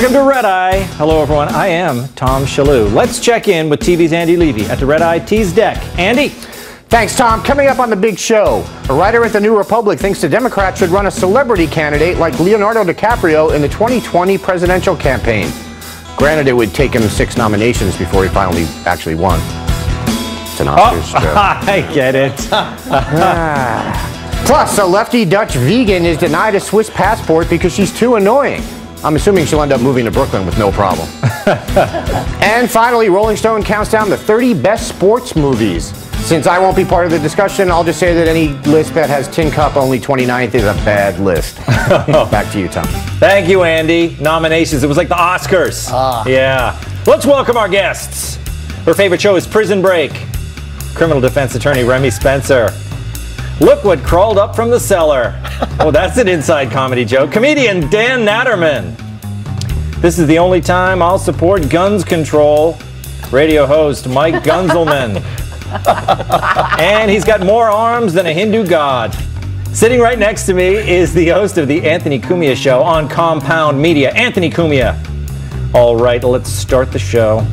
Welcome to Red Eye. Hello, everyone. I am Tom Shillue. Let's check in with TV's Andy Levy at the Red Eye Tees deck. Andy? Thanks, Tom. Coming up on the big show, a writer at the New Republic thinks the Democrats should run a celebrity candidate like Leonardo DiCaprio in the 2020 presidential campaign. Granted, it would take him 6 nominations before he finally actually won. It's an Oscars joke. I get it. Plus, a lefty Dutch vegan is denied a Swiss passport because she's too annoying. I'm assuming she'll end up moving to Brooklyn with no problem. And finally, Rolling Stone counts down the 30 best sports movies. Since I won't be part of the discussion, I'll just say that any list that has Tin Cup only 29th is a bad list. Back to you, Tom. Thank you, Andy. Nominations. It was like the Oscars. Yeah. Let's welcome our guests. Her favorite show is Prison Break. Criminal defense attorney Remi Spencer. Look what crawled up from the cellar. Oh, that's an inside comedy joke. Comedian Dan Naturman. This is the only time I'll support guns control. Radio host Mike Gunzelman. And he's got more arms than a Hindu god. Sitting right next to me is the host of the Anthony Cumia Show on Compound Media, Anthony Cumia. All right, let's start the show.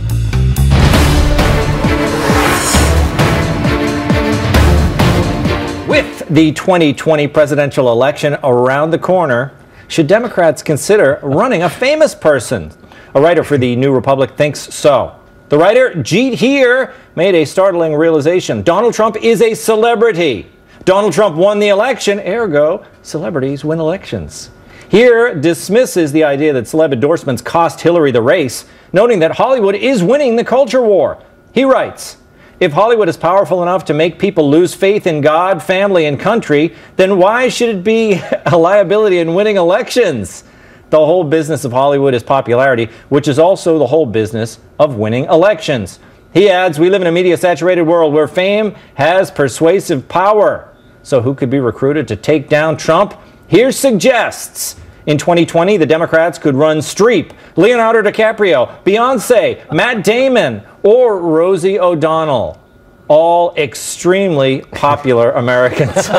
With the 2020 presidential election around the corner, should Democrats consider running a famous person? A writer for the New Republic thinks so. The writer, Jeet here, made a startling realization. Donald Trump is a celebrity. Donald Trump won the election, ergo, celebrities win elections. Here dismisses the idea that celeb endorsements cost Hillary the race, noting that Hollywood is winning the culture war. He writes, if Hollywood is powerful enough to make people lose faith in God, family, and country, then why should it be a liability in winning elections? The whole business of Hollywood is popularity, which is also the whole business of winning elections. He adds, we live in a media-saturated world where fame has persuasive power. So who could be recruited to take down Trump? Here suggests. In 2020, the Democrats could run Streep, Leonardo DiCaprio, Beyonce, Matt Damon, or Rosie O'Donnell. All extremely popular Americans.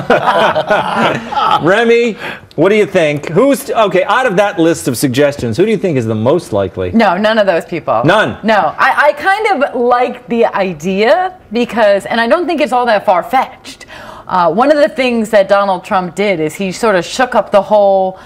Remi, what do you think? Okay, out of that list of suggestions, who do you think is the most likely? No, none of those people. None? No. I kind of like the idea because, and I don't think it's all that far-fetched. One of the things that Donald Trump did is he sort of shook up the whole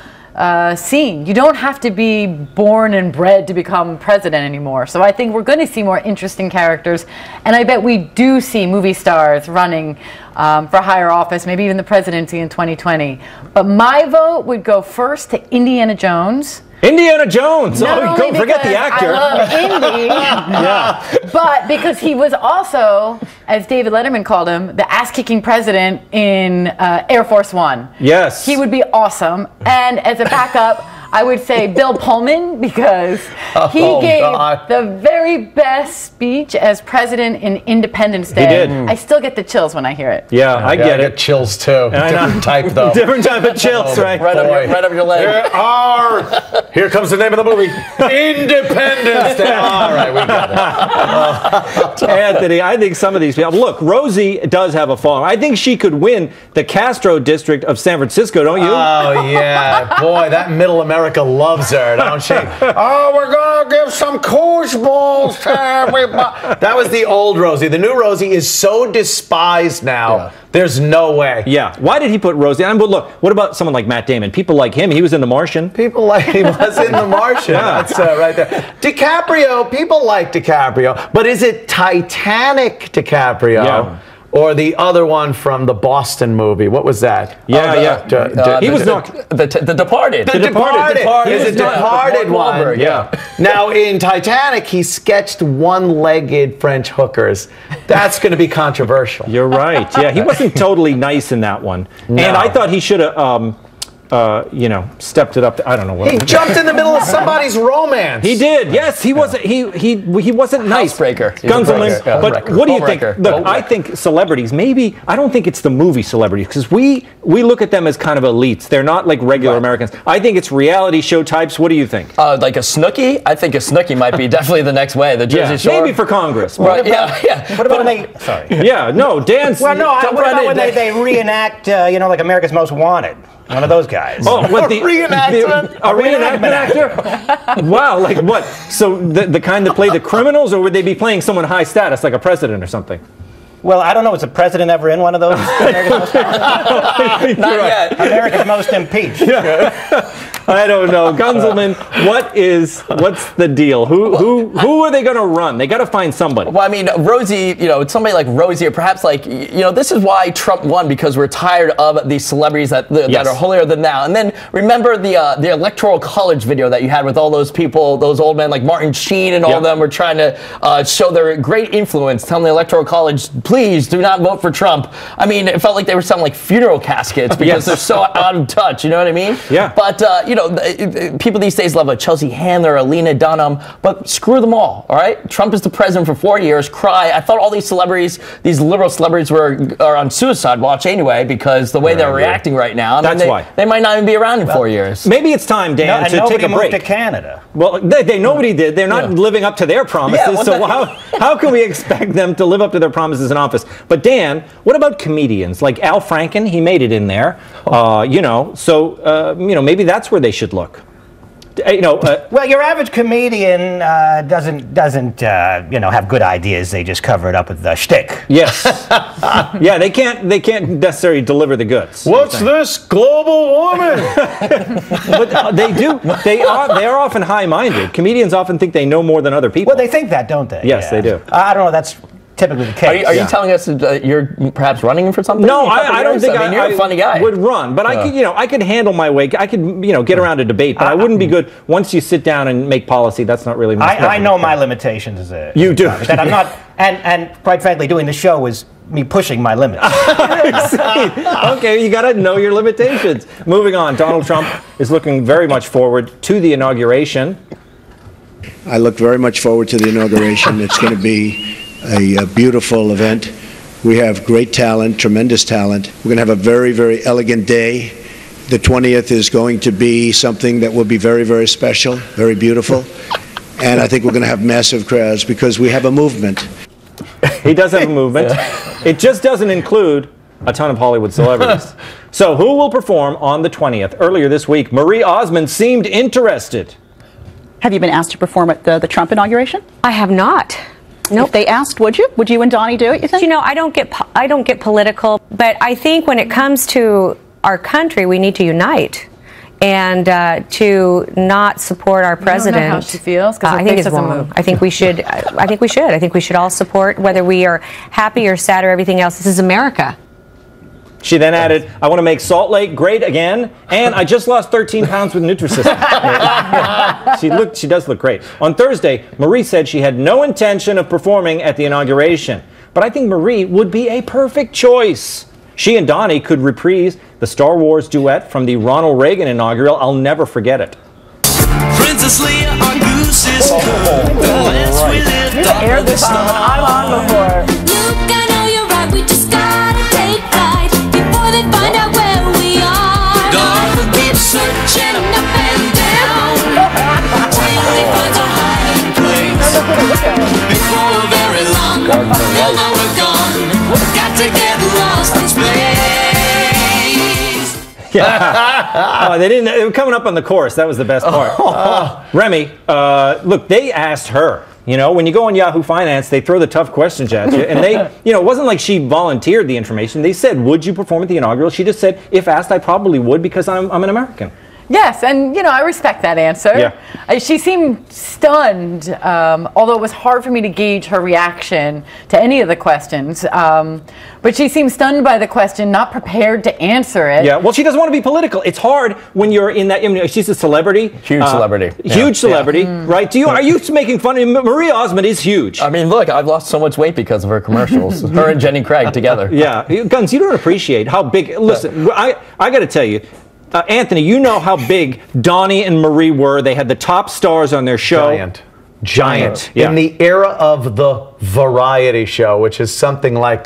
scene. You don't have to be born and bred to become president anymore. So I think we're going to see more interesting characters. And I bet we do see movie stars running for higher office, maybe even the presidency in 2020. But my vote would go first to Indiana Jones. Indiana Jones! Don't forget the actor. I love Indy. Yeah. But because he was also, as David Letterman called him, the ass-kicking president in Air Force One. Yes. He would be awesome. And as a backup, I would say Bill Pullman because he gave the very best speech as president in Independence Day. He did. I still get the chills when I hear it. Yeah, I get it. Chills too. Different type though. Different type of chills, right? Right up your leg. Here comes the name of the movie. Independence Day. All right, we got it. Anthony, I think some of these people. Look, Rosie does have a following. I think she could win the Castro district of San Francisco, don't you? Oh yeah, boy, that middle America loves her, don't she? Oh, we're gonna give some coach balls to everybody. That was the old Rosie. The new Rosie is so despised now. Yeah. There's no way. Yeah. Why did he put Rosie on? But look, what about someone like Matt Damon? People like him. He was in The Martian. People like he was in The Martian. Yeah. That's right there. DiCaprio. People like DiCaprio, but is it Titanic DiCaprio? Yeah. Or the other one from the Boston movie. What was that? Yeah, he was not The Departed. The Departed. Is a Departed one. Yeah. Now in Titanic, he sketched one-legged French hookers. That's going to be controversial. You're right. Yeah, he wasn't totally nice in that one. No. And I thought he should have, stepped it up. I don't know what. He jumped in the middle of somebody's romance. He did. Yes, he wasn't. He wasn't nice. Housebreaker. Gunzelman. Yeah. But what do you think? Look, I think celebrities. Maybe I don't think it's the movie celebrities because we we look at them as kind of elites. They're not like regular Americans. I think it's reality show types. What do you think? Like a Snooki? I think a Snooki might be definitely the next way. The Jersey Shore. Maybe for Congress. Right, yeah. What about when they? Sorry. Yeah, no, Dan's. Well, no. What about when they reenact? Like America's Most Wanted. One of those guys. Oh, what the reenactment? A reenactment actor? Wow, like what? So the kind that play the criminals, or would they be playing someone high status, like a president or something? Well, I don't know. Was the president ever in one of those? America's Most Not yet. America's Most Impeached. I don't know. Gunzelman, what's the deal? Who are they going to run? They got to find somebody. Well, I mean, Rosie, somebody like Rosie, or perhaps like, this is why Trump won, because we're tired of these celebrities that are holier than thou. And then remember the Electoral College video that you had with all those people, those old men like Martin Sheen and all of them were trying to show their great influence, telling the Electoral College, please do not vote for Trump. I mean, it felt like they were sounding like funeral caskets because they're so out of touch. You know what I mean? Yeah. But, people these days love a Chelsea Handler, a Lena Dunham, but screw them all right? Trump is the president for 4 years. Cry. I thought all these celebrities, these liberal celebrities are on suicide watch anyway because the way they're reacting right now. That's why. They might not even be around in 4 years. Maybe it's time, Dan, to take a break. Nobody moved to Canada. Well, nobody did. They're not living up to their promises, so how can we expect them to live up to their promises in office? But Dan, what about comedians? Like Al Franken, he made it in there. Maybe that's where they should look. Well, your average comedian doesn't have good ideas. They just cover it up with the shtick. Yes. Yeah, they can't necessarily deliver the goods. What's this global warming? But they do. They are often high-minded. Comedians often think they know more than other people. Well, they think that, don't they? Yes, they do. I don't know. That's typically the case. Are you telling us that you're perhaps running for something? No, I don't think you're a funny guy. Would run, but I could handle my way. I could get around a debate, but I wouldn't be good once you sit down and make policy. That's not really my I know my limitations. You do. That I'm not, and quite frankly, doing the show is me pushing my limits. Okay, you got to know your limitations. Moving on, Donald Trump is looking very much forward to the inauguration. I look very much forward to the inauguration. It's going to be a beautiful event. We have great talent, tremendous talent. We're going to have a very, very elegant day. The 20th is going to be something that will be very, very special, very beautiful. And I think we're going to have massive crowds because we have a movement. He does have a movement. It just doesn't include a ton of Hollywood celebrities. So who will perform on the 20th? Earlier this week, Marie Osmond seemed interested. Have you been asked to perform at the Trump inauguration? I have not. Nope. If they asked, would you? Would you and Donnie do it, you think? I don't get political, but I think when it comes to our country, we need to unite. And to not support our president, I don't know how she feels, I think it's wrong. I think we should. I think we should. I think we should all support, whether we are happy or sad or everything else. This is America. She then added, I want to make Salt Lake great again, and I just lost 13 pounds with Nutrisystem. She does look great. On Thursday, Marie said she had no intention of performing at the inauguration, but I think Marie would be a perfect choice. She and Donnie could reprise the Star Wars duet from the Ronald Reagan inaugural. I'll never forget it. Princess Leia, our goose is cold. The last we lived aired this on. I'm on before. Luke, I know you're right. We just gotta take flight before they find out where we are. Darth will keep searching up and down till he finds a hiding place. Before very long, they'll know we're gone. Got to get lost in space. Yeah. They were coming up on the chorus. That was the best part. Remi, look, they asked her. When you go on Yahoo Finance, they throw the tough questions at you. And it wasn't like she volunteered the information. They said, would you perform at the inaugural? She just said, if asked, I probably would because I'm an American. Yes, and I respect that answer. Yeah. She seemed stunned, although it was hard for me to gauge her reaction to any of the questions. But she seemed stunned by the question, not prepared to answer it. Yeah, well, she doesn't want to be political. It's hard when you're in that. She's a celebrity, huge celebrity, huge celebrity, right? Are you making fun of Marie Osmond is huge. I mean, look, I've lost so much weight because of her commercials. Her and Jenny Craig together. Yeah, Guns, you don't appreciate how big. Listen, I got to tell you. Anthony, you know how big Donnie and Marie were. They had the top stars on their show. Giant. giant. Yeah. In the era of the variety show, which is something like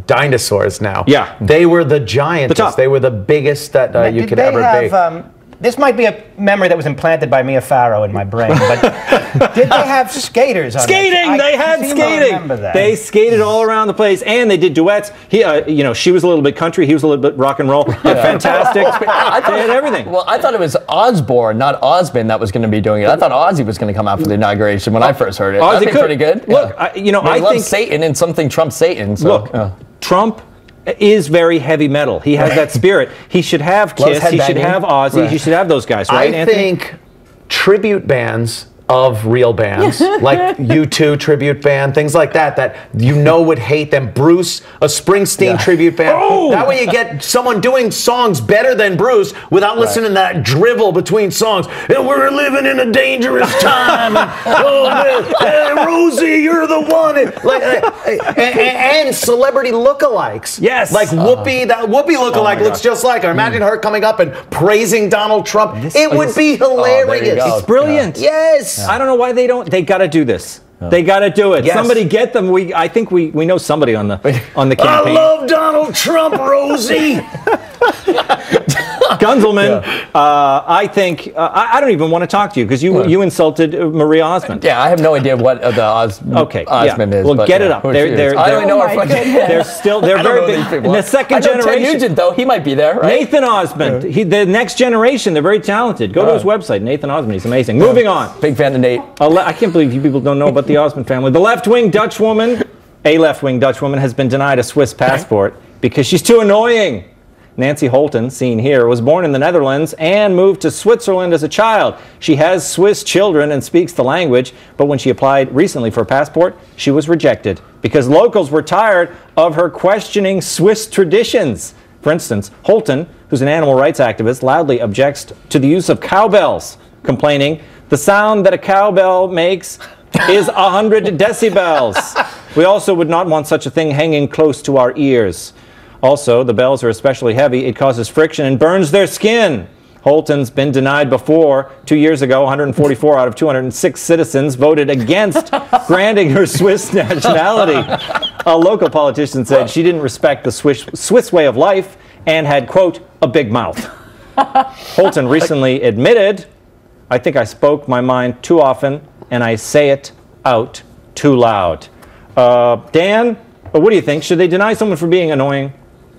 dinosaurs now. Yeah. They were the giants. top. They were the biggest that you Did could they ever have, this might be a memory that was implanted by Mia Farrow in my brain, but did they have skaters on Skating! They had skating! Remember that. They skated all around the place, and they did duets. He, you know, she was a little bit country, he was a little bit rock and roll. Fantastic. They had everything. Well, I thought it was Osborne, not Osmond, that was going to be doing it. I thought Ozzy was going to come out for the inauguration when I first heard it. Ozzy That'd be could. pretty good. Look, Yeah. I love think Satan and something Trump Satan. So, look, Trump is very heavy metal. He has that spirit. He should have Loves Kiss. He should headbanging. have Ozzy. Right. He should have those guys, right, I Anthony? think tribute bands of real bands, like U2 tribute band, things like that, that you know would hate them. Bruce, a Springsteen tribute band. Oh! That way you get someone doing songs better than Bruce without listening to that drivel between songs. And we're living in a dangerous time. And, oh, man, hey, Rosie, you're the one. And celebrity lookalikes. Yes. Like Whoopi, that Whoopi lookalike looks just like her. Imagine her coming up and praising Donald Trump. It would be hilarious. go. It's brilliant. Yes. I don't know why they don't. They got to do this. They got to do it. Yes. Somebody get them. I think we know somebody on the campaign. I love Donald Trump, Rosie. Gunzelman, I think I don't even want to talk to you because you insulted Marie Osmond. Yeah, I have no idea what the Osmond is. Well, but, get it yeah, up. who They're, she is. they're, I don't they're- know her. They're very big. In the second I know Ted generation. Nugent, though, he might be there, right? Nathan Osmond, the next generation. They're very talented. Go to his website, Nathan Osmond. He's amazing. Moving on. Big fan of Nate. I can't believe you people don't know about the Osmond family. The left-wing Dutch woman, has been denied a Swiss passport because she's too annoying. Nancy Holton, seen here, was born in the Netherlands and moved to Switzerland as a child. She has Swiss children and speaks the language, but when she applied recently for a passport, she was rejected because locals were tired of her questioning Swiss traditions. For instance, Holton, who's an animal rights activist, loudly objects to the use of cowbells, complaining, "The sound that a cowbell makes is 100 decibels. We also would not want such a thing hanging close to our ears. Also, the bells are especially heavy. It causes friction and burns their skin." Holton's been denied before. 2 years ago, 144 out of 206 citizens voted against granting her Swiss nationality. A local politician said she didn't respect the Swiss way of life and had, quote, a big mouth. Holton recently admitted, "I think I spoke my mind too often and I say it out too loud." Dan, what do you think? Should they deny someone for being annoying?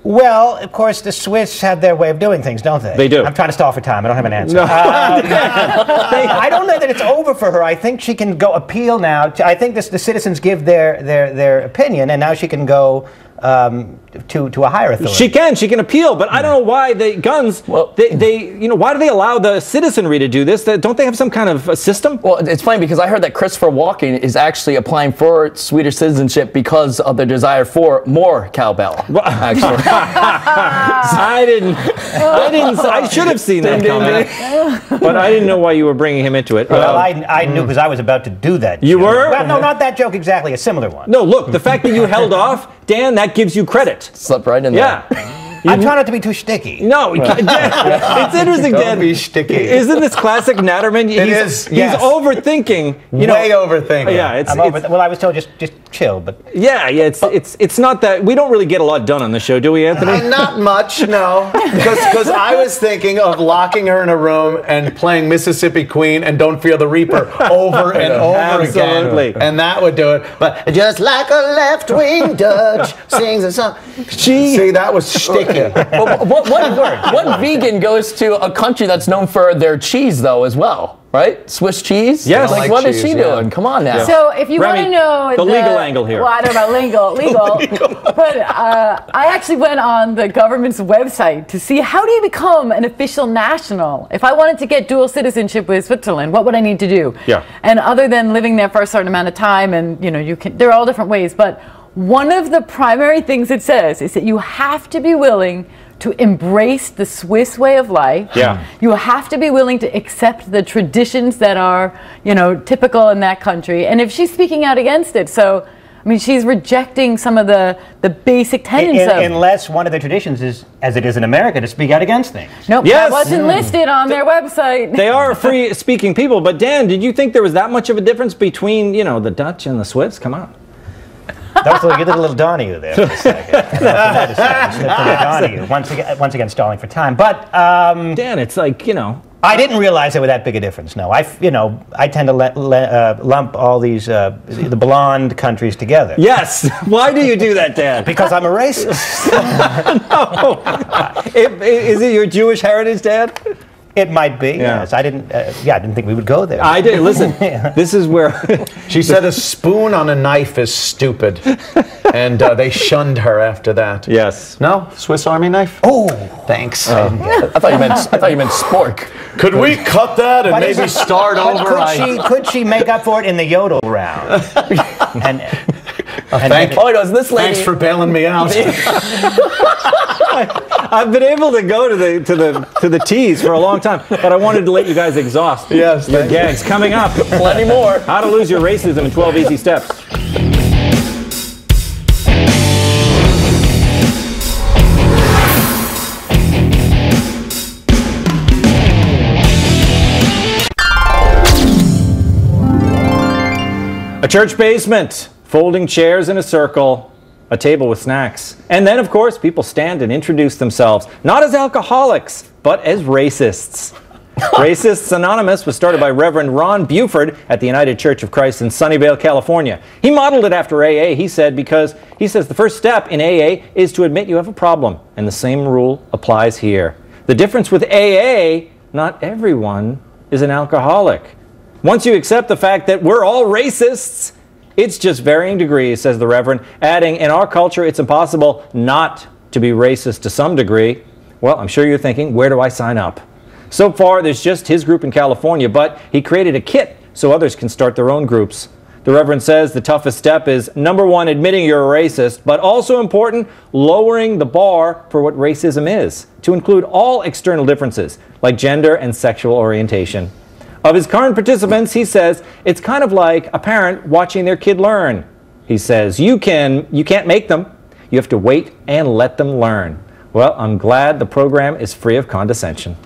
Well, of course, the Swiss have their way of doing things, don't they? They do. I'm trying to stall for time. I don't have an answer. No. I don't know that it's over for her. I think she can go appeal now. I think the citizens give their opinion, and now she can go to a higher authority. She can appeal, but I don't know why why do they allow the citizenry to do this? Don't they have some kind of a system? Well, it's funny because I heard that Christopher Walken is actually applying for Swedish citizenship because of their desire for more cowbell. Actually, I should have seen that coming, but I didn't know why you were bringing him into it. Well, I knew because I was about to do that. You joke. were? Well, no, not that joke exactly. A similar one. No, look, the fact that you held off, Dan, that gives you credit. Slept right in there. Yeah. I'm trying not to be too sticky. No, it's interesting, Dan. Don't be sticky. Isn't this classic Naturman? Is, He's yes. overthinking. Way overthinking. Yeah, well, I was told just chill, but yeah. It's not that we don't really get a lot done on the show, do we, Anthony? Not much, no. Because I was thinking of locking her in a room and playing Mississippi Queen and Don't Fear the Reaper over and over Absolutely. again. And that would do it. But just like a left-wing Dutch sings a song. See, that was sticky. Well, what vegan goes to a country that's known for their cheese, though, as well? Right? Swiss cheese? Yes. Like, like what is cheese, she yeah. doing? Come on now. So if you want Remi, to know the legal angle here. Well, I don't know about legal, but I actually went on the government's website to see how do you become an official national. If I wanted to get dual citizenship with Switzerland, what would I need to do? Yeah. And other than living there for a certain amount of time, and you can, there are all different ways, but one of the primary things it says is that you have to be willing to embrace the Swiss way of life. Yeah. You have to be willing to accept the traditions that are, typical in that country. And if she's speaking out against it, so I mean, she's rejecting some of the basic tenets of. Unless one of the traditions is, as it is in America, to speak out against things. Nope, Yes. that wasn't listed on their website. They are free-speaking people, but Dan, did you think there was that much of a difference between, you know, the Dutch and the Swiss? Come on. You did a little Donahue there for a second. Once again, stalling for time. But Dan, it's like, you know. I didn't realize there was that big a difference. No, I tend to lump all these the blonde countries together. Yes. Why do you do that, Dan? Because I'm a racist. No. Is it your Jewish heritage, Dad? It might be. Yeah. Yes. I didn't think we would go there. I did. Listen, this is where She said a spoon on a knife is stupid, and they shunned her after that. Yes. No, Swiss Army knife. Oh, Thanks. I thought you meant spork. Could we cut that and maybe start over? Could she make up for it in the yodel round? Thank Oh, it was this lady. Thanks for bailing me out. I've been able to go to the teas for a long time, but I wanted to let you guys exhaust Yes, your thank you. gags. Coming up, Plenty more. how to lose your racism in 12 easy steps. A church basement, folding chairs in a circle, a table with snacks. And then, of course, people stand and introduce themselves, not as alcoholics, but as racists. Racists Anonymous was started by Reverend Ron Buford at the United Church of Christ in Sunnyvale, California. He modeled it after AA, he said, because he says the first step in AA is to admit you have a problem, and the same rule applies here. The difference with AA, not everyone is an alcoholic. Once you accept the fact that we're all racists, it's just varying degrees, says the Reverend, adding, in our culture, it's impossible not to be racist to some degree. Well, I'm sure you're thinking, where do I sign up? So far, there's just his group in California, but he created a kit so others can start their own groups. The Reverend says the toughest step is, number one, admitting you're a racist, but also important, lowering the bar for what racism is, to include all external differences, like gender and sexual orientation. Of his current participants, he says, it's kind of like a parent watching their kid learn. He says, you can't make them. You have to wait and let them learn. Well, I'm glad the program is free of condescension.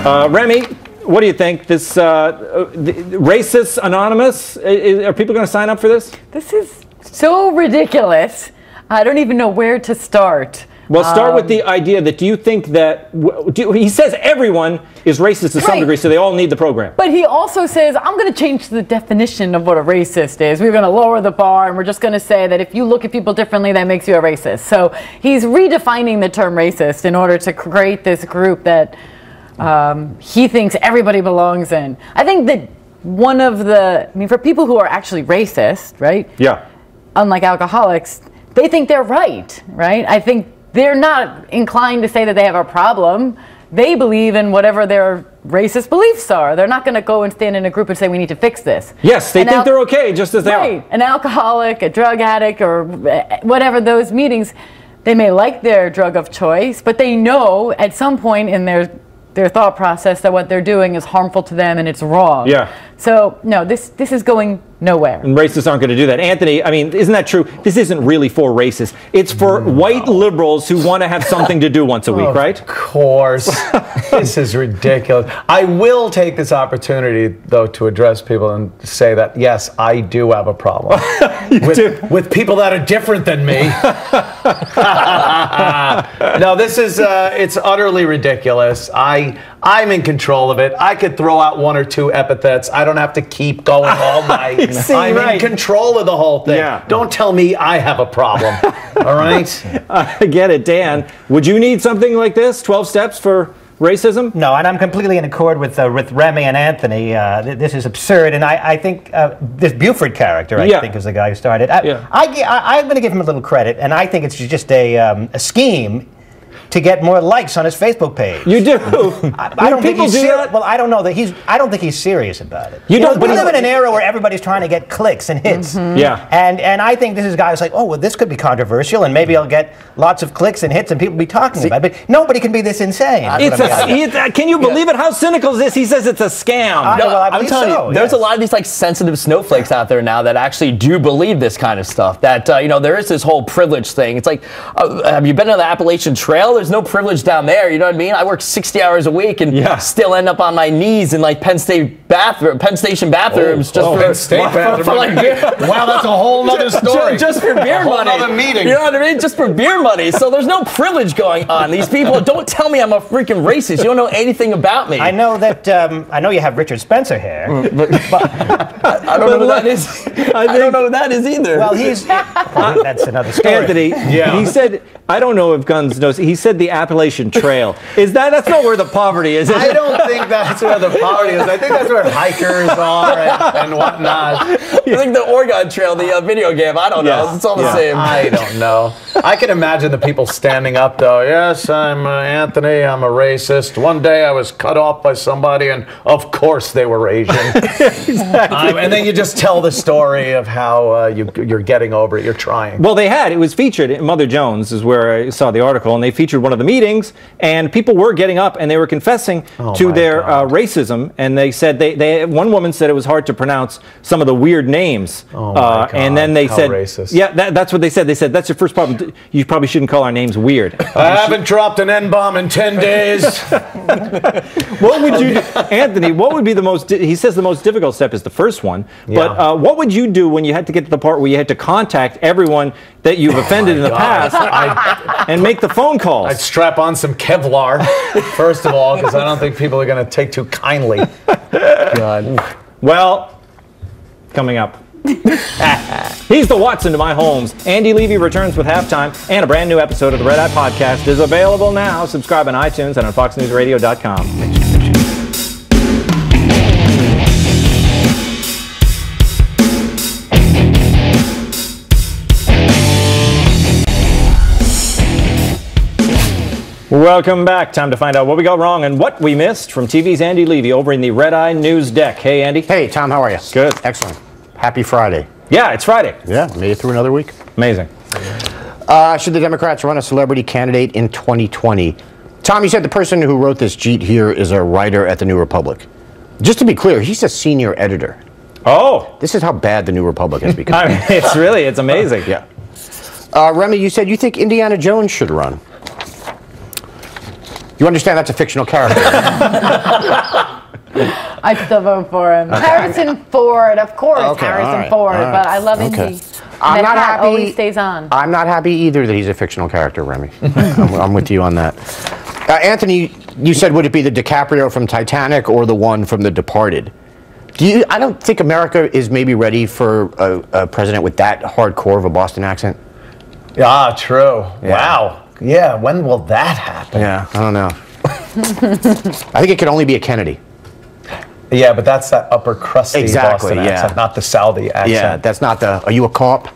Remi, what do you think? This Racists Anonymous, are people going to sign up for this? This is so ridiculous. I don't even know where to start. Well, start with the idea that do you think that, he says everyone is racist to some degree, so they all need the program. But he also says, I'm going to change the definition of what a racist is. We're going to lower the bar, and we're just going to say that if you look at people differently, that makes you a racist. So he's redefining the term racist in order to create this group that he thinks everybody belongs in. I think that for people who are actually racist, right? Yeah. Unlike alcoholics, they think they're right? I think they're not inclined to say that they have a problem. They believe in whatever their racist beliefs are. They're not going to go and stand in a group and say we need to fix this. Yes, they think they're okay just as they are. An alcoholic, a drug addict, or whatever those meetings, they may like their drug of choice, but they know at some point in their thought process that what they're doing is harmful to them and it's wrong. Yeah. So, no, this is going nowhere. And racists aren't going to do that. Anthony, I mean, isn't that true? This isn't really for racists. It's for white liberals who want to have something to do once a week, right? Of course. This is ridiculous. I will take this opportunity, though, to address people and say that, yes, I do have a problem with people that are different than me. No, this is, it's utterly ridiculous. I'm in control of it. I could throw out one or two epithets. I don't have to keep going all night. I'm in control of the whole thing. Yeah. Don't tell me I have a problem. All right? I get it. Dan, would you need something like this? 12 steps for racism? No, and I'm completely in accord with Remi and Anthony. This is absurd, and I think this Buford character, I think, is the guy who started. I'm going to give him a little credit, and I think it's just a scheme to get more likes on his Facebook page. You do. I don't think people he's do that. Well, I don't know that I don't think he's serious about it. You don't. We But live in an era where everybody's trying to get clicks and hits. Yeah. And I think this is guys like, oh, well, this could be controversial, and maybe I'll get lots of clicks and hits, and people will be talking about it. But nobody can be this insane. Can you believe it? How cynical is this? He says it's a scam. No, well, I I'm believe telling so, you, there's yes. a lot of these like sensitive snowflakes out there now that actually do believe this kind of stuff. That there is this whole privilege thing. It's like, have you been to the Appalachian Trail? There's no privilege down there. You know what I mean? I work 60 hours a week and still end up on my knees in like Penn Station bathrooms Penn State bathroom. for like beer. Wow, that's a whole nother story. Just for beer money. Another meeting. You know what I mean? Just for beer money. So there's no privilege going on. These people, don't tell me I'm a freaking racist. You don't know anything about me. I know that. I know you have Richard Spencer here. I don't know who that is. I don't know who that is either. Well, that's another story. Anthony, he said, I don't know if Guns knows. He said the Appalachian Trail. That's not where the poverty is. I don't think that's where the poverty is. I think that's where hikers are and whatnot. I think the Oregon Trail, the video game, I don't know. It's all the same. I don't know. I can imagine the people standing up, though. Yes, I'm Anthony. I'm a racist. One day I was cut off by somebody, and of course they were Asian. Exactly. And then you just tell the story of how you're getting over it. You're trying. Well, it was featured in Mother Jones is where I saw the article, and they featured one of the meetings, and people were getting up and they were confessing to their racism, and they said one woman said it was hard to pronounce some of the weird names. Oh my God. And then they said, racist. yeah, that's what they said. They said, that's your first problem. You probably shouldn't call our names weird. I haven't dropped an N-bomb in 10 days. What would you do? Anthony, what would be he says the most difficult step is the first one, but what would you do when you had to get to the part where you had to contact everyone that you've offended in the past and make the phone calls? I'd strap on some Kevlar, first of all, because I don't think people are going to take too kindly. God. Well, coming up. He's the Watson to my Holmes. Andy Levy returns with Halftime, and a brand new episode of the Red Eye Podcast is available now. Subscribe on iTunes and on FoxNewsRadio.com. Welcome back. Time to find out what we got wrong and what we missed from TV's Andy Levy over in the Red Eye News Deck. Hey, Andy. Hey, Tom, how are you? Good. Excellent. Happy Friday. Yeah, it's Friday. Yeah, made it through another week. Amazing. Should the Democrats run a celebrity candidate in 2020? Tom, you said the person who wrote this jeet here is a writer at the New Republic. Just to be clear, he's a senior editor. Oh. This is how bad the New Republic has become. I mean, it's amazing. Yeah. Remi, you said you think Indiana Jones should run. You understand that's a fictional character. I'd still vote for him. Okay. Harrison Ford, of course, Harrison Ford. But I love Indy. I'm not happy. Always stays on. I'm not happy either that he's a fictional character, Remi. I'm with you on that. Anthony, you said would it be the DiCaprio from Titanic or the one from The Departed? I don't think America is maybe ready for a president with that hardcore of a Boston accent. Yeah, true. Yeah. Wow. Yeah, when will that happen? Yeah, I don't know. I think it could only be a Kennedy. Yeah, but that's that upper crusty Boston accent, not the Saudi accent. Yeah, that's not the, are you a cop?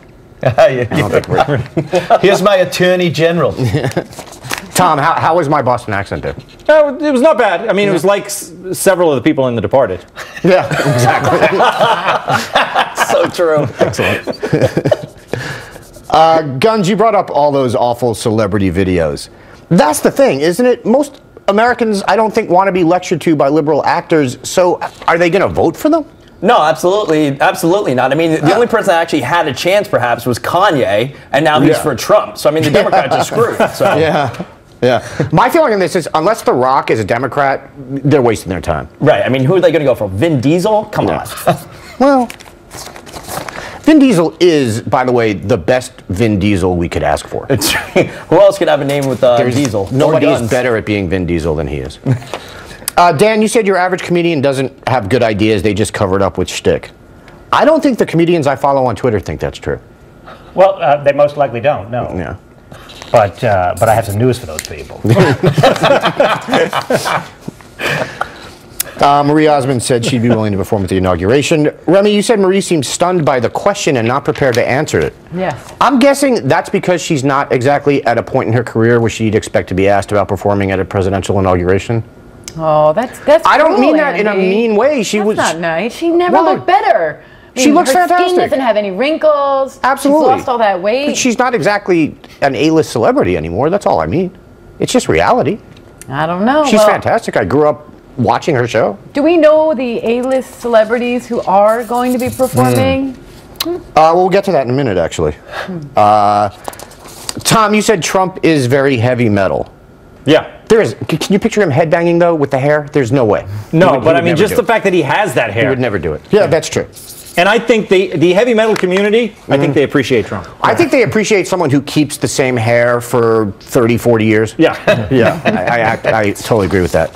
Here's my attorney general. Tom, how was my Boston accent there? It was not bad. I mean, it was like several of the people in The Departed. Yeah, exactly. So true. Excellent. Guns, you brought up all those awful celebrity videos. That's the thing, isn't it? Most Americans, I don't think, want to be lectured to by liberal actors, so are they going to vote for them? No, absolutely not. I mean, the only person that actually had a chance, perhaps, was Kanye, and now he's for Trump. So, I mean, the Democrats are screwed. So. Yeah. My feeling on this is, unless The Rock is a Democrat, they're wasting their time. Right. I mean, who are they going to go for? Vin Diesel? Come on. Well, Vin Diesel is, by the way, the best Vin Diesel we could ask for. It's who else could have a name with Diesel? Nobody is better at being Vin Diesel than he is. Dan, you said your average comedian doesn't have good ideas, they just cover it up with shtick. I don't think the comedians I follow on Twitter think that's true. Well, they most likely don't, no. Yeah. But I have some news for those people. Marie Osmond said she'd be willing to perform at the inauguration. Remi, you said Marie seemed stunned by the question and not prepared to answer it. Yes. I'm guessing that's because she's not exactly at a point in her career where she'd expect to be asked about performing at a presidential inauguration. Oh, that's I don't cruel, mean that in a Andy. mean way. She That's was not nice. She never Why? looked better. I She mean, looks her fantastic. skin doesn't have any wrinkles. Absolutely. She's lost all that weight. But she's not exactly an A-list celebrity anymore. That's all I mean. It's just reality. I don't know. She's fantastic. I grew up watching her show. Do we know the A-list celebrities who are going to be performing? We'll get to that in a minute, actually. Tom, you said Trump is very heavy metal. Yeah. There is. Can you picture him headbanging, though, with the hair? There's no way. No, but I mean, just the fact that he has that hair. He would never do it. Yeah, that's true. And I think the heavy metal community, I think they appreciate Trump. I think they appreciate someone who keeps the same hair for 30, 40 years. Yeah. Yeah, I totally agree with that.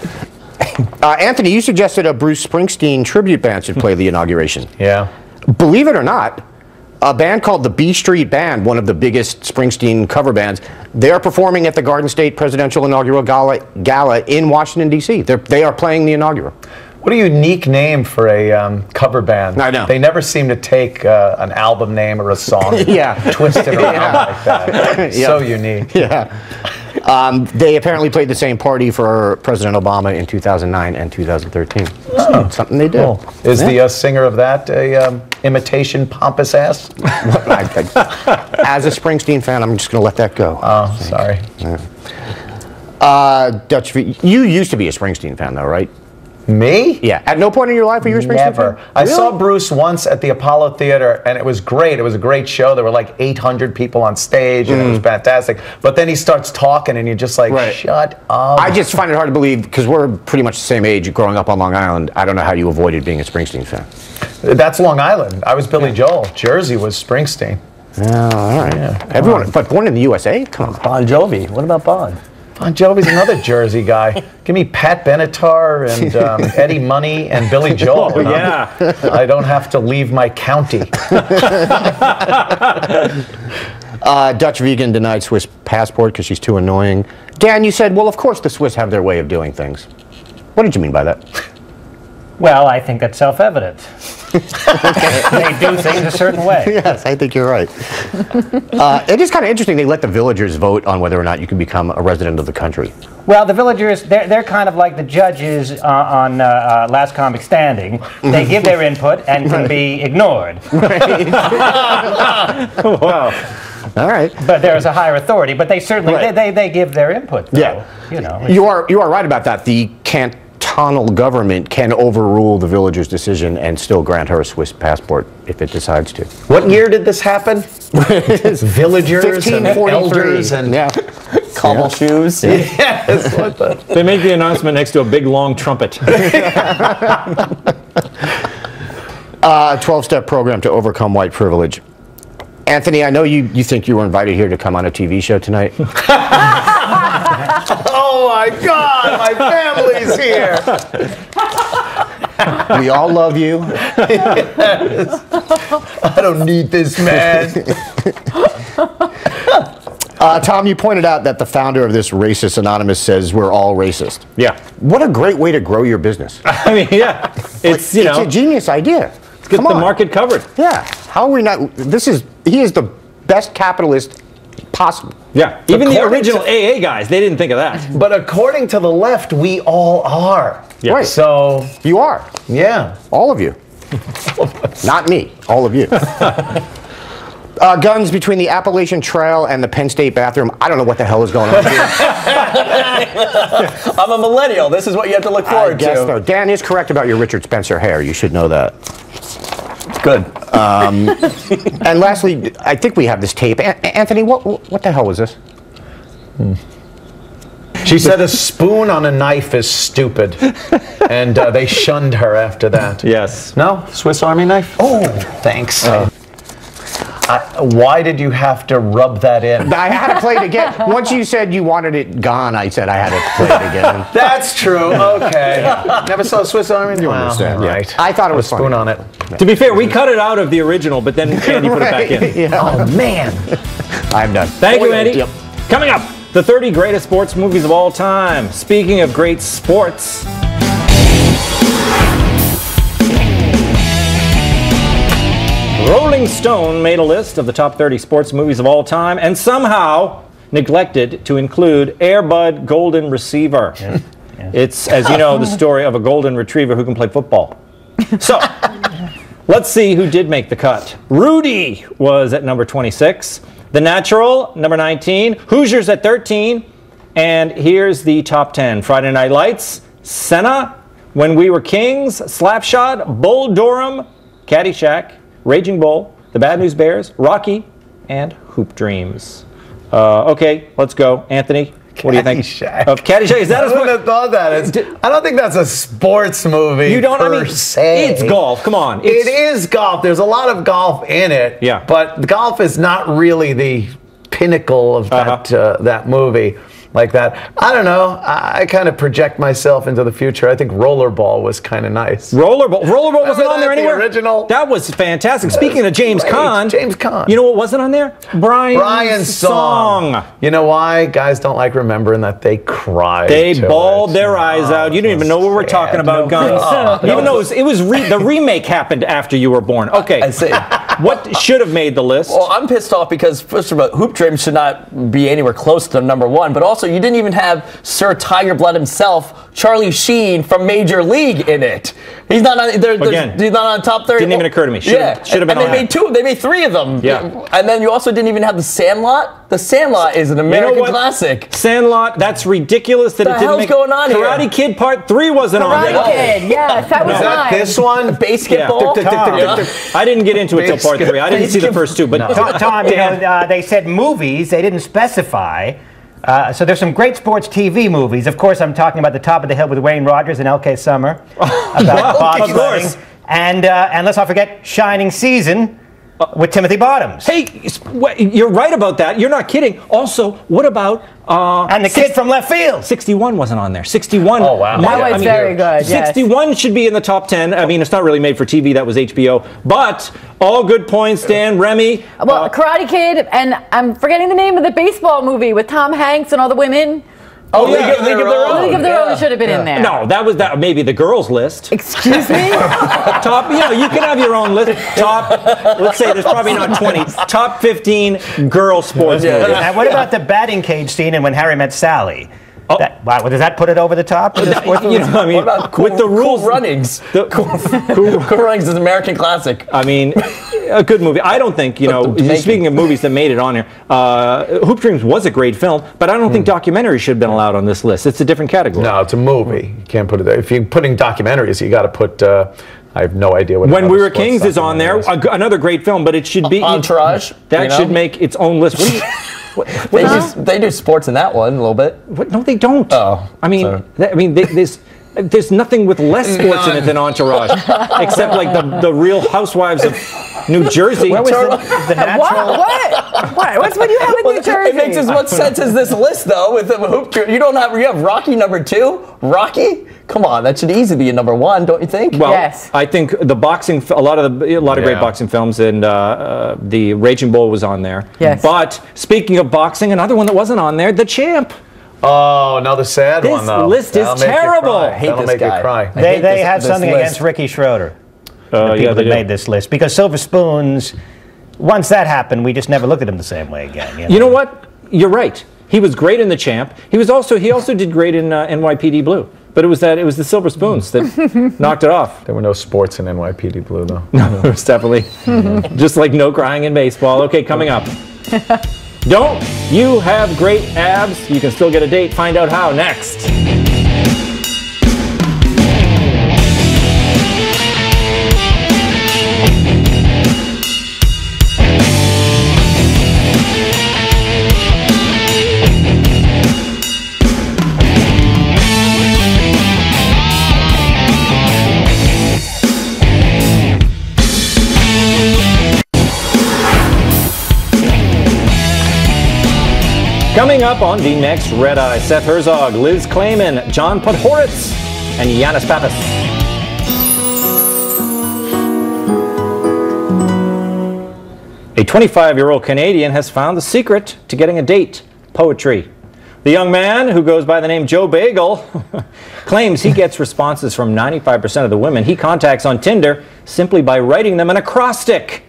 Anthony, you suggested a Bruce Springsteen tribute band should play the inauguration. Yeah. Believe it or not, a band called the B Street Band, one of the biggest Springsteen cover bands, they are performing at the Garden State Presidential Inaugural Gala in Washington, D.C. They are playing the inaugural. What a unique name for a cover band. I know. They never seem to take an album name or a song and twist it around like that. So unique. Yeah. They apparently played the same party for President Obama in 2009 and 2013. Oh. Something they did. Cool. Is the singer of that a imitation pompous ass? As a Springsteen fan, I'm just going to let that go. Oh, sorry. Dutch, you used to be a Springsteen fan, though, right? Me? Yeah. At no point in your life were you a Springsteen Never. fan? I saw Bruce once at the Apollo Theater, and it was great. It was a great show. There were like 800 people on stage, and it was fantastic. But then he starts talking, and you're just like, shut up. I just find it hard to believe, because we're pretty much the same age growing up on Long Island. I don't know how you avoided being a Springsteen fan. That's Long Island. I was Billy Joel. Jersey was Springsteen. Oh, all right. Yeah, everyone, but born in the USA? Come on. Bon Jovi. What about Bon? Bon Jovi's another Jersey guy. Give me Pat Benatar and Eddie Money and Billy Joel. Oh, yeah. I don't have to leave my county. Dutch vegan denied Swiss passport because she's too annoying. Dan, you said, well, of course the Swiss have their way of doing things. What did you mean by that? Well, I think that's self-evident. They do things a certain way. Yes, I think you're right. It is kind of interesting they let the villagers vote on whether or not you can become a resident of the country. Well, the villagers, they're kind of like the judges on Last Comic Standing. They give their input and can be ignored. Wow. All right. But there is a higher authority. But they certainly, they give their input, though. Yeah. You know. You are right about that. The cantonal government can overrule the villagers' decision and still grant her a Swiss passport if it decides to. What year did this happen? Villagers and 1543. elders and cobble shoes. Yes. What the? They make the announcement next to a big long trumpet. 12-step program to overcome white privilege. Anthony, I know you think you were invited here to come on a TV show tonight. Oh my God, my family's here. We all love you. Yes. I don't need this, man. Tom, you pointed out that the founder of this Racist Anonymous says we're all racist. Yeah. What a great way to grow your business. I mean, yeah. It's, It's a genius idea. Get Come the on. market covered. Yeah. How are we not? He is the best capitalist possible. Yeah. Even the original AA guys, they didn't think of that. But according to the left, we all are. Yeah. Right. So, You are. yeah. All of you. Not me. All of you. Guns between the Appalachian Trail and the Penn State bathroom. I don't know what the hell is going on here. I'm a millennial. This is what you have to look forward I guess to. so. Dan is correct about your Richard Spencer hair. You should know that. Good. And lastly, I think we have this tape. Anthony, what the hell was this? She said a spoon on a knife is stupid. And they shunned her after that. Yes. No? Swiss Army knife? Oh, thanks. Why did you have to rub that in? I had to play it again. Once you said you wanted it gone, I said I had to play it again. That's true. Okay. Never saw a Swiss Army? You understand, yeah. Right. I thought it was a spoon funny. on it. To be fair, we cut it out of the original, but then Andy put it back in. Yeah. Oh, man. I'm done. Thank you, Andy. Yep. Coming up, the 30 greatest sports movies of all time. Speaking of great sports. Rolling Stone made a list of the top 30 sports movies of all time and somehow neglected to include Air Bud Golden Receiver. It's, as you know, the story of a golden retriever who can play football. So, let's see who did make the cut. Rudy was at number 26. The Natural, number 19. Hoosiers at 13. And here's the top 10. Friday Night Lights, Senna, When We Were Kings, Slapshot, Bull Durham, Caddyshack, Raging Bull, The Bad News Bears, Rocky, and Hoop Dreams. Okay, let's go. Anthony, what do you think of Caddyshack? Is that I wouldn't have thought that. I don't think that's a sports movie. You don't, per se. It's golf. Come on. It is golf. There's a lot of golf in it. Yeah. But golf is not really the pinnacle of that movie. Like that. I don't know. I kind of project myself into the future. I think Rollerball was kind of nice. Rollerball wasn't on there anywhere? The original. That was fantastic. Speaking of James Caan. James Caan. You know what wasn't on there? Brian's song. You know why? Guys don't like remembering that they cried. They bawled their eyes out. You don't even know what we're talking about, Guns. Even though the remake happened after you were born. Okay. I see. What should have made the list? Well, I'm pissed off because, first of all, Hoop Dreams should not be anywhere close to number one, but also you didn't even have Sir Tiger Blood himself, Charlie Sheen from Major League in it. He's not on. He's not on top 30. Didn't even occur to me. Should have been and on. They made two. They made three of them. Yeah. And then you also didn't even have The Sandlot. The Sandlot is an American classic. Sandlot. That's ridiculous that it didn't make. Going on Karate here? Kid Part 3 wasn't on there. Karate Kid. Yes, that was Is that mine. this one? Basketball. I didn't get into it till Part 3. I didn't see the first two. But Tom, you know, they said movies. They didn't specify. So there's some great sports TV movies. Of course, I'm talking about The Top of the Hill with Wayne Rogers and L.K. Summer. About bobsledding. And let's not forget Shining Season with Timothy Bottoms. Hey, you're right about that. You're not kidding. Also, what about... and the kid from left field. 61 wasn't on there. 61. Oh, wow. That was very good, yes. 61 should be in the top 10. I mean, it's not really made for TV. That was HBO. But all good points, Dan. Remi. Well, Karate Kid, and I'm forgetting the name of the baseball movie with Tom Hanks and all the women. Oh, League of Their Own. League of Their Own should have been in there. No, that was maybe the girls' list. Excuse me? Top, you can have your own list. Let's say there's probably not 20. Top 15 girl sports movies. And what about the batting cage scene in When Harry Met Sally? Wow, does that put it over the top? What about with the rules, Cool Runnings? Cool Runnings is an American classic. I mean, a good movie. I don't think, speaking of movies that made it on here, Hoop Dreams was a great film, but I don't think documentaries should have been allowed on this list. It's a different category. No, it's a movie. You can't put it there. If you're putting documentaries, you got to put... I have no idea what. When We Were Kings is on there, another great film, but it should be Entourage. That should make its own list. They do sports in that one a little bit. No, they don't. Oh, I mean, there's nothing with less sports in it than Entourage, except like the Real Housewives of New Jersey. Where was the Natural? What? What do you have in New Jersey? It makes as much sense as this list, though. With the Hoop Dreams, you have Rocky number 2. Rocky. Come on, that should easily be a number 1, don't you think? Well, yes. I think the boxing, a lot of great boxing films, and the Raging Bull was on there. Yes. But speaking of boxing, another one that wasn't on there, The Champ. Oh, another sad one, though. This list is terrible. I hate this guy. They had something against Ricky Schroeder. The people that made this list. Because Silver Spoons, once that happened, we just never looked at him the same way again. You know what? You're right. He was great in The Champ. He also did great in NYPD Blue. But it was the Silver Spoons that knocked it off. There were no sports in NYPD Blue, though. No, it was definitely just like no crying in baseball. Okay, coming up. Don't you have great abs? You can still get a date. Find out how next. Coming up on the next Red Eye, Seth Herzog, Liz Clayman, John Podhoretz, and Yanis Pappas. A 25-year-old Canadian has found the secret to getting a date: poetry. The young man, who goes by the name Joe Bagel, claims he gets responses from 95% of the women he contacts on Tinder simply by writing them an acrostic.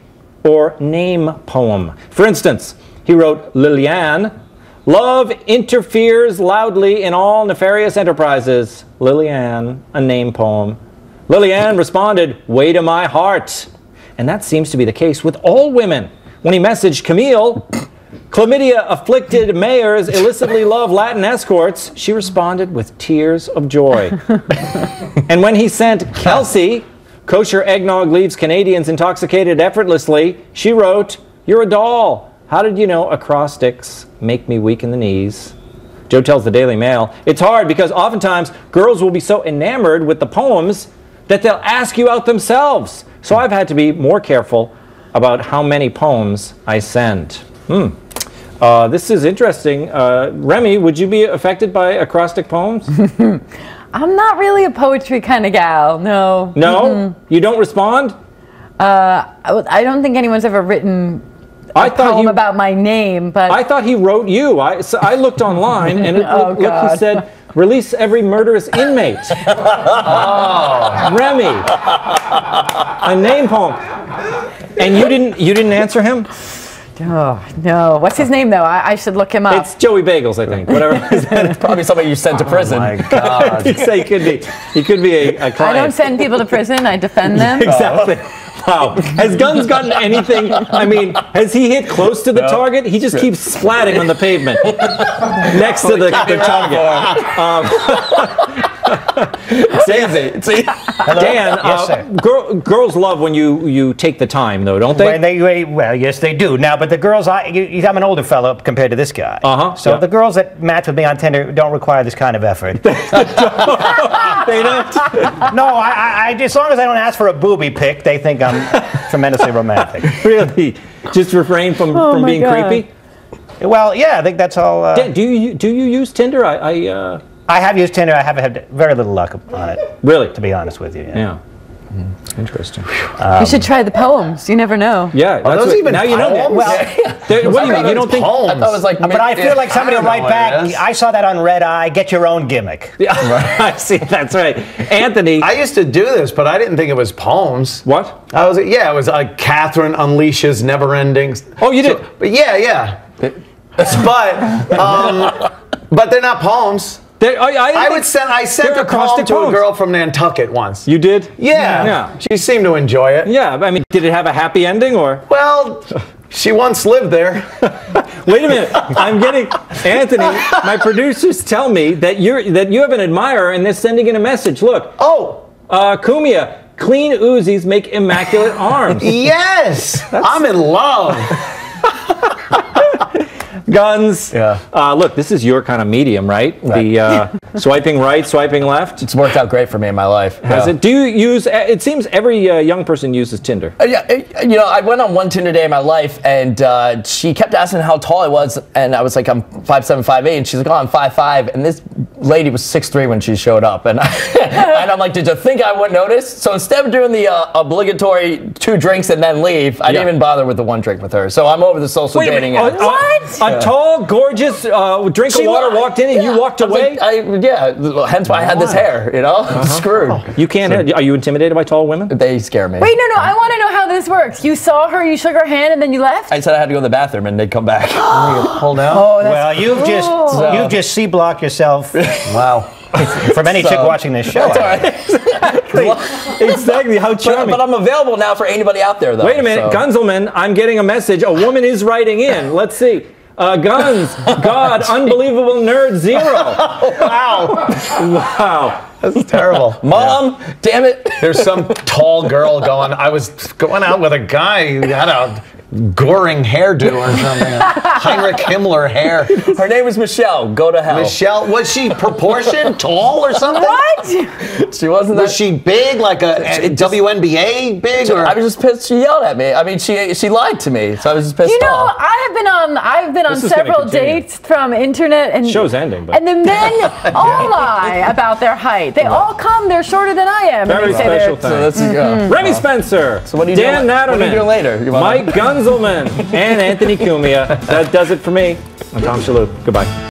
or name poem. For instance, he wrote, Liliane, love interferes loudly in all nefarious enterprises. Liliane, a name poem. Liliane responded, way to my heart. And that seems to be the case with all women. When he messaged Camille, chlamydia-afflicted mayors illicitly love Latin escorts, she responded with tears of joy. And when he sent Kelsey, kosher eggnog leaves Canadians intoxicated effortlessly, she wrote, you're a doll. How did you know acrostics make me weak in the knees? Joe tells the Daily Mail, it's hard because oftentimes girls will be so enamored with the poems that they'll ask you out themselves. So I've had to be more careful about how many poems I send. This is interesting. Remi, would you be affected by acrostic poems? I'm not really a poetry kind of gal, no. No? You don't respond? I don't think anyone's ever written a poem about my name, but... I thought he wrote you. I looked online and look, he said, release every murderous inmate. Remi, a name poem. And you didn't answer him? Oh, no. What's his name, though? I should look him up. It's Joey Bagels, I think. Whatever. It's probably somebody you sent to prison. Oh, my God. He could be a client. I don't send people to prison. I defend them. Exactly. Wow. Has Guns gotten anything? I mean, has he hit close to the target? He just keeps splatting on the pavement next to the target. Dan, Yes, sir. Girls love when you take the time, though, don't they? Well, yes, they do. Now, but the girls, I'm an older fellow compared to this guy. So yeah. the girls that match with me on Tinder don't require this kind of effort. They don't? No, I as long as I don't ask for a booby pic, they think I'm tremendously romantic. Really? Just refrain from being creepy? Well, yeah, I think that's all. Do you use Tinder? I have used Tinder. I have had very little luck on it. Really? To be honest with you. Yeah. Interesting. You should try the poems. You never know. Yeah. Are those even now you know. poems? Well, what do you mean? You don't think? Poems. I thought it was like... But I feel like somebody will write back, it is. I saw that on Red Eye, get your own gimmick. Yeah, I see. That's right. Anthony. I used to do this, but I didn't think it was poems. What? It was like Catherine unleashes never-ending. Oh, you did? But yeah. But they're not poems. I sent a poem to a girl from Nantucket once. You did? Yeah. She seemed to enjoy it. Yeah. I mean, did it have a happy ending or? Well, she once lived there. Wait a minute. I'm getting Anthony. My producers tell me that you have an admirer and they're sending in a message. Look. Oh. Cumia. Clean Uzis make immaculate arms. Yes. I'm in love. Guns. Yeah. Look, this is your kind of medium, right? The swiping right, swiping left. It's worked out great for me in my life. Has it? Do you use? It seems every young person uses Tinder. I went on one Tinder day in my life, and she kept asking how tall I was, and I was like, I'm 5'7", 5'8", and she's like, oh, I'm 5'5", and this lady was 6'3" when she showed up, and I'm like, did you think I wouldn't notice? So instead of doing the obligatory 2 drinks and then leave, I didn't even bother with the 1 drink with her. So I'm over the social dating. What? A tall, gorgeous drink of water walked in and you walked away? Hence why I had this hair, screwed. You can't, are you intimidated by tall women? They scare me. Wait, no, I want to know how this works. You saw her, you shook her hand, and then you left? I said I had to go to the bathroom and they'd come back. Hold out? Oh, that's Well, you've just C-blocked yourself. Wow. From any chick watching this show. Exactly. How charming. But I'm available now for anybody out there, though. Wait a minute. Gunzelman, I'm getting a message. A woman is writing in. Let's see. Guns, God, unbelievable nerd, 0. Wow. That's terrible. Mom, damn it. There's some tall girl I was going out with a guy who had a goring hairdo or something. Heinrich Himmler hair. Her name was Michelle. Go to hell. Michelle, was she proportioned, tall or something? What? She wasn't. Was she big, like a WNBA big? Or? I was just pissed. She yelled at me. I mean, she lied to me, so I was just pissed off. I've been on several dates from internet and show's ending, but and the men all lie about their height. They all come. They're shorter than I am. Very special thing. So Remi Spencer. So what are you Dan doing? Naturman. What are you doing later? Mike Gunzelman and Anthony Cumia. That does it for me. I'm Tom Shillue. Goodbye.